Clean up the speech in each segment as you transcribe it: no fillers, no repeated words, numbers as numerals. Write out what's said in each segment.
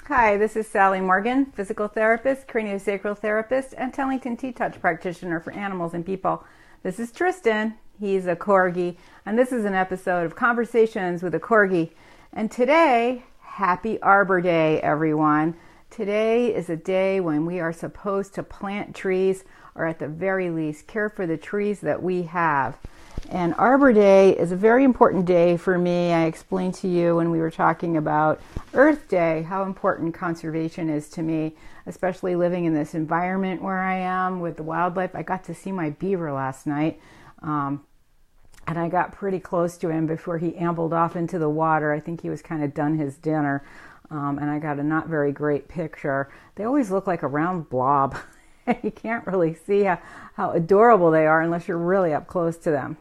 Hi, this is Sally Morgan, physical therapist, craniosacral therapist, and Tellington T-Touch practitioner for animals and people. This is Tristan. He's a Corgi, and this is an episode of Conversations with a Corgi. And today, happy Arbor Day, everyone. Today is a day when we are supposed to plant trees, or at the very least, care for the trees that we have. And Arbor Day is a very important day for me. I explained to you when we were talking about Earth Day how important conservation is to me, especially living in this environment where I am with the wildlife. I got to see my beaver last night, and I got pretty close to him before he ambled off into the water. I think he was kind of done his dinner, and I got a not very great picture. They always look like a round blob. You can't really see how adorable they are unless you're really up close to them.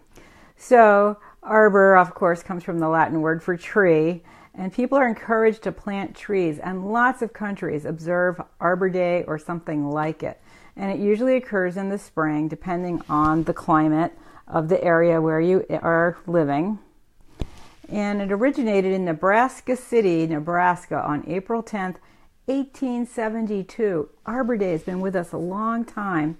So arbor, of course, comes from the Latin word for tree, and people are encouraged to plant trees, and lots of countries observe Arbor Day or something like it. And it usually occurs in the spring, depending on the climate of the area where you are living. And it originated in Nebraska City, Nebraska on April 10th, 1872. Arbor Day has been with us a long time.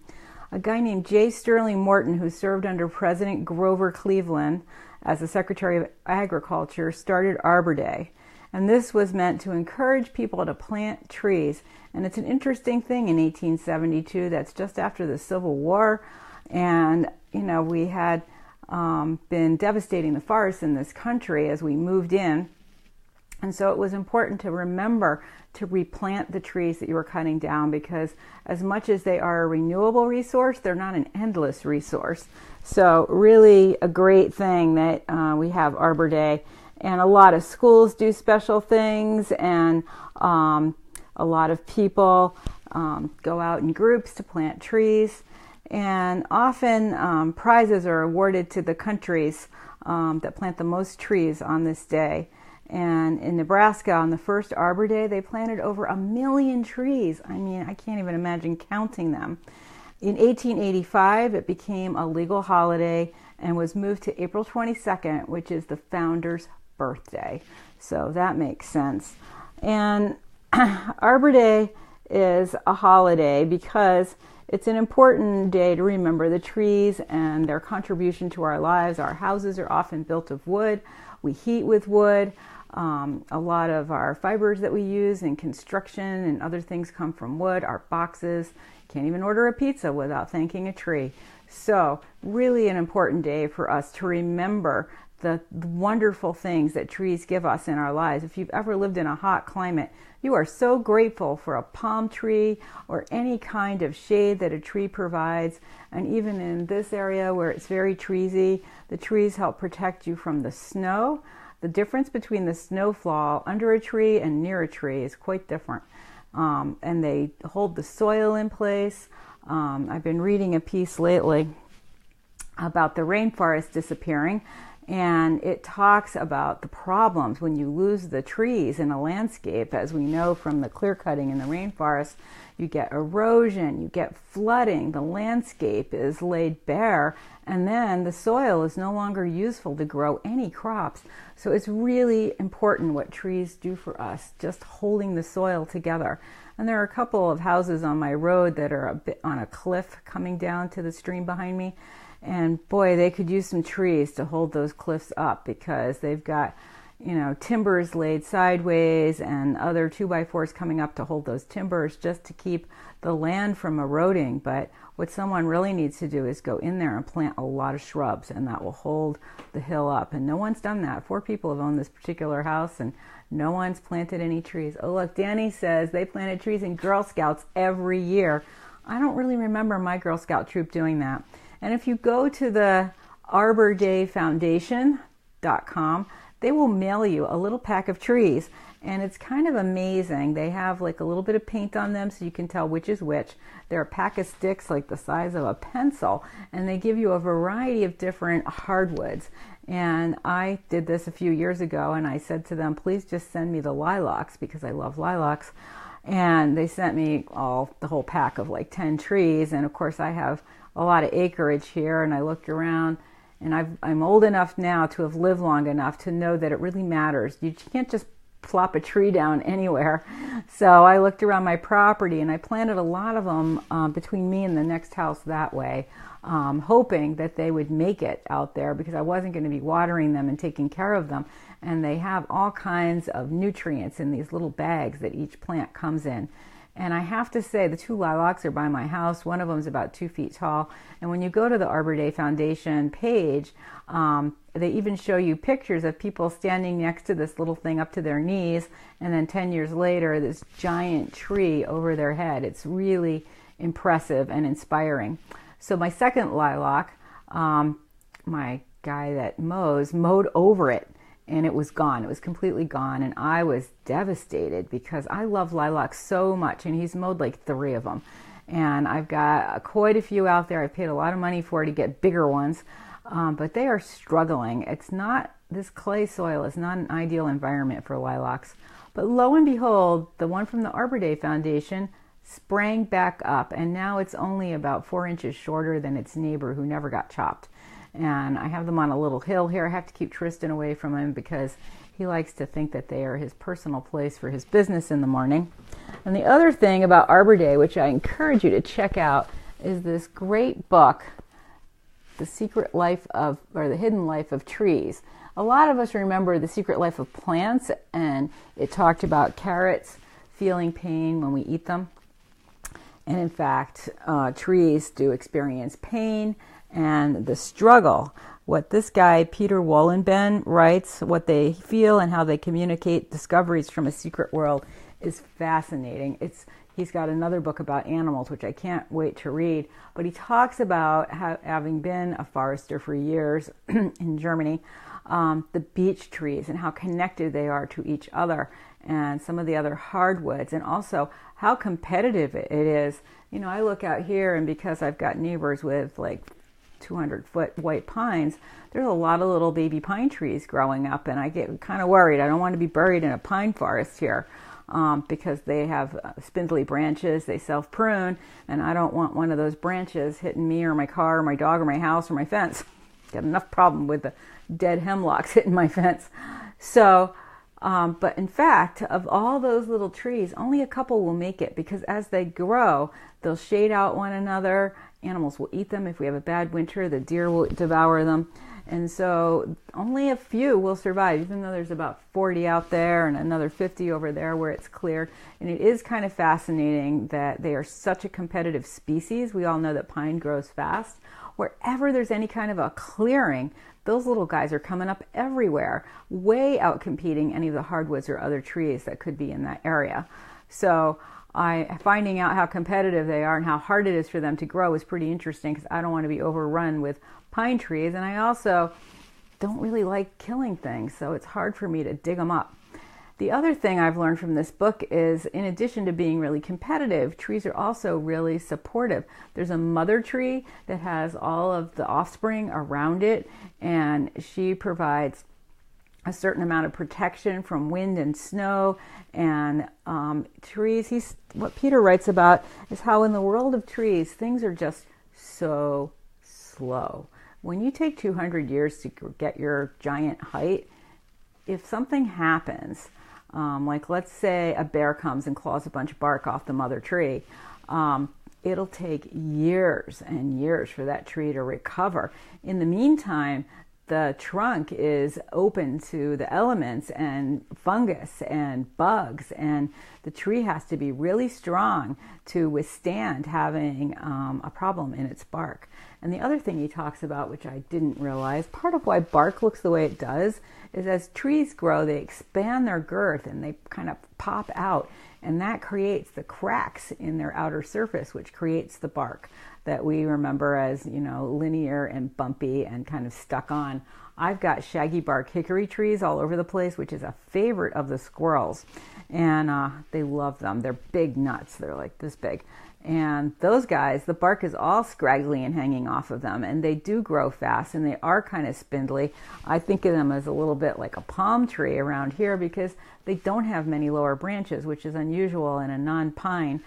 A guy named J. Sterling Morton, who served under President Grover Cleveland as the Secretary of Agriculture, started Arbor Day. And this was meant to encourage people to plant trees. And it's an interesting thing in 1872. That's just after the Civil War. And, you know, we had been devastating the forests in this country as we moved in. And so it was important to remember to replant the trees that you were cutting down, because as much as they are a renewable resource, they're not an endless resource. So really a great thing that we have Arbor Day. And a lot of schools do special things, and a lot of people go out in groups to plant trees. And often prizes are awarded to the countries that plant the most trees on this day. And in Nebraska, on the first Arbor Day, they planted over 1 million trees. I mean, I can't even imagine counting them. In 1885, it became a legal holiday and was moved to April 22nd, which is the founder's birthday. So that makes sense. And Arbor Day is a holiday because it's an important day to remember the trees and their contribution to our lives. Our houses are often built of wood. We heat with wood. A lot of our fibers that we use in construction and other things come from wood. Our boxes, can't even order a pizza without thanking a tree. So really an important day for us to remember the wonderful things that trees give us in our lives. If you've ever lived in a hot climate, you are so grateful for a palm tree or any kind of shade that a tree provides. And even in this area where it's very treesy, the trees help protect you from the snow. The difference between the snowfall under a tree and near a tree is quite different. And they hold the soil in place. I've been reading a piece lately about the rainforest disappearing, and it talks about the problems when you lose the trees in a landscape. As we know from the clear cutting in the rainforest, you get erosion, you get flooding, the landscape is laid bare, and then the soil is no longer useful to grow any crops. So it's really important what trees do for us, just holding the soil together. And there are a couple of houses on my road that are a bit on a cliff coming down to the stream behind me. And boy, they could use some trees to hold those cliffs up, because they've got, you know, timbers laid sideways and other 2x4s coming up to hold those timbers just to keep the land from eroding. But what someone really needs to do is go in there and plant a lot of shrubs, and that will hold the hill up. And no one's done that. 4 people have owned this particular house, and no one's planted any trees. Oh, look, Danny says they planted trees in Girl Scouts every year. I don't really remember my Girl Scout troop doing that. And if you go to the arbordayfoundation.com, they will mail you a little pack of trees. And it's kind of amazing. They have like a little bit of paint on them so you can tell which is which. They're a pack of sticks like the size of a pencil. And they give you a variety of different hardwoods. And I did this a few years ago, and I said to them, please just send me the lilacs, because I love lilacs. And they sent me the whole pack of like 10 trees. And of course I have a lot of acreage here, and I looked around, and I'm old enough now to have lived long enough to know that it really matters. You can't just plop a tree down anywhere. So I looked around my property and I planted a lot of them between me and the next house that way, hoping that they would make it out there because I wasn't going to be watering them and taking care of them. And they have all kinds of nutrients in these little bags that each plant comes in. And I have to say, the 2 lilacs are by my house. One of them is about 2 feet tall. And when you go to the Arbor Day Foundation page, they even show you pictures of people standing next to this little thing up to their knees. And then 10 years later, this giant tree over their head. It's really impressive and inspiring. So my second lilac, my guy that mowed over it. And it was gone. It was completely gone. And I was devastated because I love lilacs so much. And he's mowed like 3 of them. And I've got quite a few out there. I've paid a lot of money for to get bigger ones. But they are struggling. It's not, this clay soil is not an ideal environment for lilacs. But lo and behold, the one from the Arbor Day Foundation sprang back up. And now it's only about 4 inches shorter than its neighbor who never got chopped. And I have them on a little hill here. I have to keep Tristan away from him because he likes to think that they are his personal place for his business in the morning. And the other thing about Arbor Day, which I encourage you to check out, is this great book, The Secret Life of, or The Hidden Life of Trees. A lot of us remember The Secret Life of Plants, and it talked about carrots feeling pain when we eat them. And in fact, trees do experience pain and the struggle. What this guy, Peter Wollenben, writes, what they feel and how they communicate discoveries from a secret world is fascinating. He's got another book about animals, which I can't wait to read. But he talks about having been a forester for years in Germany, the beech trees and how connected they are to each other and some of the other hardwoods, and also how competitive it is. You know, I look out here, and because I've got neighbors with like 200-foot white pines, there's a lot of little baby pine trees growing up, and I get kind of worried. I don't want to be buried in a pine forest here because they have spindly branches, they self-prune, and I don't want one of those branches hitting me or my car or my dog or my house or my fence. Got enough problem with the dead hemlocks hitting my fence. So, but in fact, of all those little trees, only a couple will make it because as they grow, they'll shade out one another. Animals will eat them. If we have a bad winter, the deer will devour them. And so only a few will survive, even though there's about 40 out there and another 50 over there where it's cleared. And it is kind of fascinating that they are such a competitive species. We all know that pine grows fast. Wherever there's any kind of a clearing, those little guys are coming up everywhere, way out competing any of the hardwoods or other trees that could be in that area. So finding out how competitive they are and how hard it is for them to grow is pretty interesting because I don't want to be overrun with pine trees, and I also don't really like killing things, so it's hard for me to dig them up. The other thing I've learned from this book is, in addition to being really competitive, trees are also really supportive. There's a mother tree that has all of the offspring around it, and she provides a certain amount of protection from wind and snow. And trees, what Peter writes about is how in the world of trees, things are just so slow. When you take 200 years to get your giant height, if something happens, like let's say a bear comes and claws a bunch of bark off the mother tree, it'll take years and years for that tree to recover. In the meantime, the trunk is open to the elements and fungus and bugs, and the tree has to be really strong to withstand having a problem in its bark. And the other thing he talks about, which I didn't realize, part of why bark looks the way it does is as trees grow, they expand their girth and they kind of pop out, and that creates the cracks in their outer surface, which creates the bark that we remember as, you know, linear and bumpy and kind of stuck on. I've got shaggy bark hickory trees all over the place, which is a favorite of the squirrels, and they love them. They're big nuts. They're like this big. And those guys, the bark is all scraggly and hanging off of them, and they do grow fast, and they are kind of spindly. I think of them as a little bit like a palm tree around here because they don't have many lower branches, which is unusual in a non-pine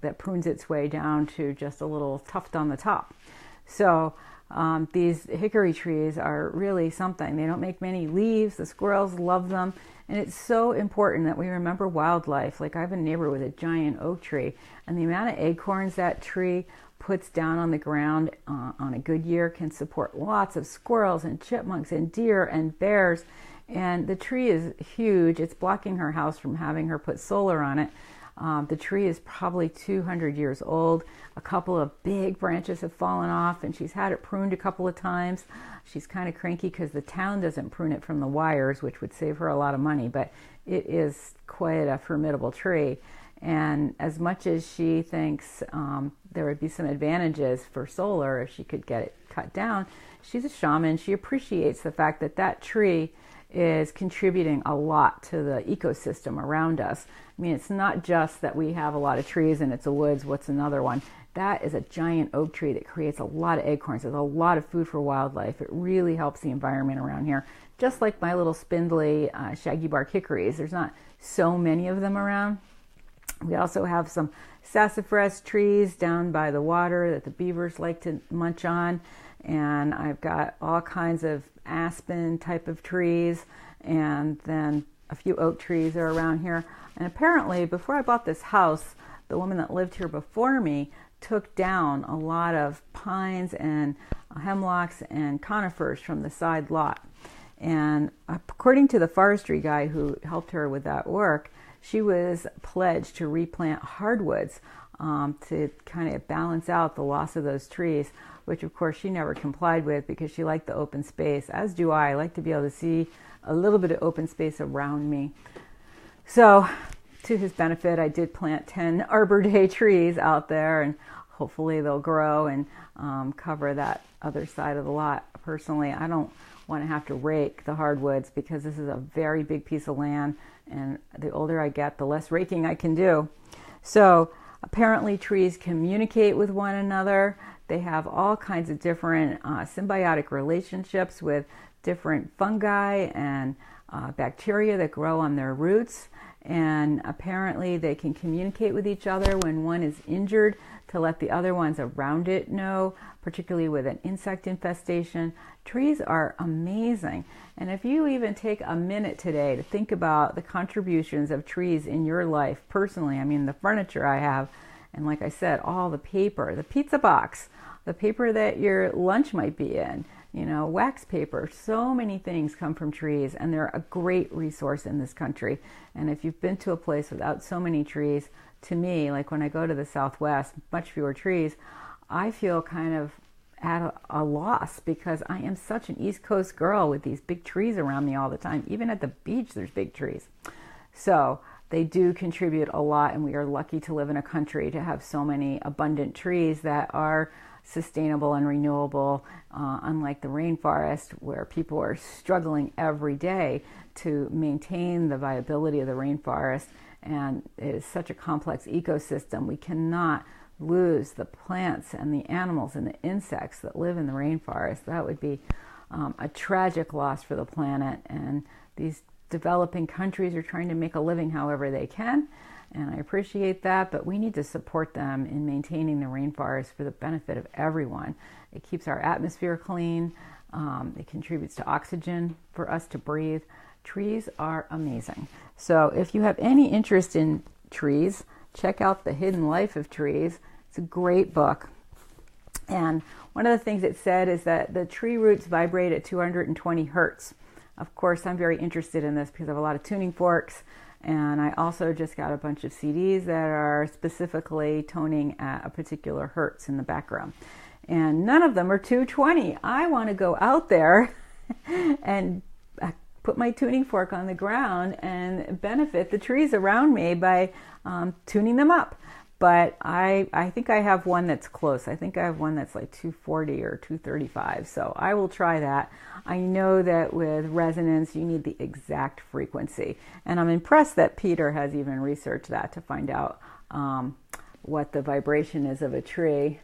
that prunes its way down to just a little tuft on the top. So these hickory trees are really something. They don't make many leaves. The squirrels love them, And it's so important that we remember wildlife. Like, I have a neighbor with a giant oak tree, and the amount of acorns that tree puts down on the ground on a good year can support lots of squirrels and chipmunks and deer and bears. And the tree is huge. It's blocking her house from having her put solar on it. The tree is probably 200 years old. A couple of big branches have fallen off, and she's had it pruned a couple of times. She's kind of cranky because the town doesn't prune it from the wires, which would save her a lot of money, but it is quite a formidable tree. And as much as she thinks there would be some advantages for solar if she could get it cut down, she's a shaman. She appreciates the fact that that tree is contributing a lot to the ecosystem around us. I mean, it's not just that we have a lot of trees and it's a woods. What's another one? That is a giant oak tree that creates a lot of acorns. There's a lot of food for wildlife. It really helps the environment around here. Just like my little spindly shaggy bark hickories. There's not so many of them around. We also have some sassafras trees down by the water that the beavers like to munch on. And I've got all kinds of aspen type of trees, and then a few oak trees are around here. And apparently, before I bought this house, the woman that lived here before me took down a lot of pines and hemlocks and conifers from the side lot. And according to the forestry guy who helped her with that work, she was pledged to replant hardwoods to kind of balance out the loss of those trees, which of course she never complied with because she liked the open space, as do I. I like to be able to see a little bit of open space around me. So to his benefit, I did plant 10 Arbor Day trees out there, and hopefully they'll grow and cover that other side of the lot. Personally, I don't want to have to rake the hardwoods because this is a very big piece of land, and the older I get, the less raking I can do. So apparently trees communicate with one another. They have all kinds of different symbiotic relationships with different fungi and bacteria that grow on their roots. And apparently they can communicate with each other when one is injured to let the other ones around it know, particularly with an insect infestation. Trees are amazing. And if you even take a minute today to think about the contributions of trees in your life personally, I mean, the furniture I have, and like I said, all the paper, the pizza box, the paper that your lunch might be in, you know, wax paper, so many things come from trees, and they're a great resource in this country. And if you've been to a place without so many trees, to me, like when I go to the Southwest, much fewer trees, I feel kind of at a loss because I am such an East Coast girl with these big trees around me all the time. Even at the beach, there's big trees. So they do contribute a lot, and we are lucky to live in a country to have so many abundant trees that are sustainable and renewable, unlike the rainforest where people are struggling every day to maintain the viability of the rainforest. And it is such a complex ecosystem. We cannot lose the plants and the animals and the insects that live in the rainforest. That would be a tragic loss for the planet. And these developing countries are trying to make a living however they can. And I appreciate that, but we need to support them in maintaining the rainforest for the benefit of everyone. It keeps our atmosphere clean. It contributes to oxygen for us to breathe. Trees are amazing. So if you have any interest in trees, check out The Hidden Life of Trees. It's a great book. And one of the things it said is that the tree roots vibrate at 220 hertz. Of course, I'm very interested in this because I have a lot of tuning forks. And I also just got a bunch of CDs that are specifically toning at a particular hertz in the background. And none of them are 220. I want to go out there and put my tuning fork on the ground and benefit the trees around me by tuning them up. But I think I have one that's close. I think I have one that's like 240 or 235. So I will try that. I know that with resonance, you need the exact frequency. And I'm impressed that Peter has even researched that to find out what the vibration is of a tree.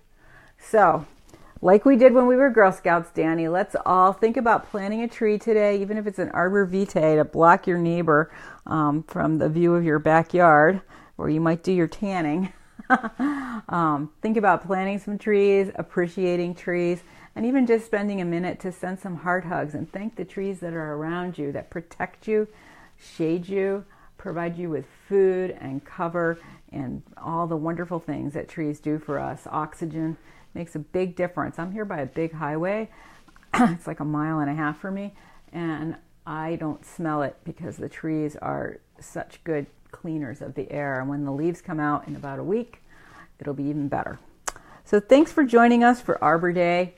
So, like we did when we were Girl Scouts, Danny, let's all think about planting a tree today, even if it's an arbor vitae to block your neighbor from the view of your backyard, where you might do your tanning. Think about planting some trees, appreciating trees, and even just spending a minute to send some heart hugs and thank the trees that are around you that protect you, shade you, provide you with food and cover and all the wonderful things that trees do for us. Oxygen makes a big difference. I'm here by a big highway. It's like 1.5 miles for me, and I don't smell it because the trees are such good cleaners of the air. And when the leaves come out in about a week, it'll be even better. So thanks for joining us for Arbor Day.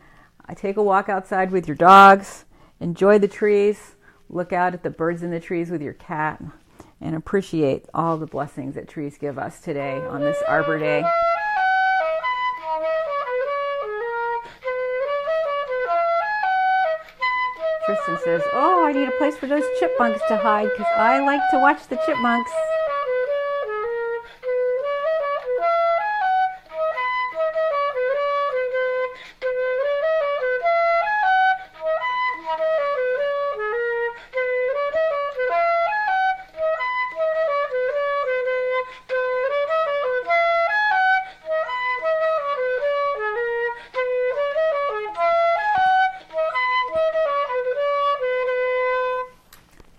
Take a walk outside with your dogs, enjoy the trees, look out at the birds in the trees with your cat, and appreciate all the blessings that trees give us today on this Arbor Day. Tristan says, "Oh, I need a place for those chipmunks to hide because I like to watch the chipmunks."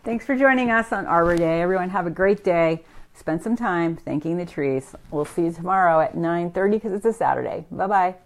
Thanks for joining us on Arbor Day. Everyone have a great day. Spend some time thanking the trees. We'll see you tomorrow at 9:30 because it's a Saturday. Bye-bye.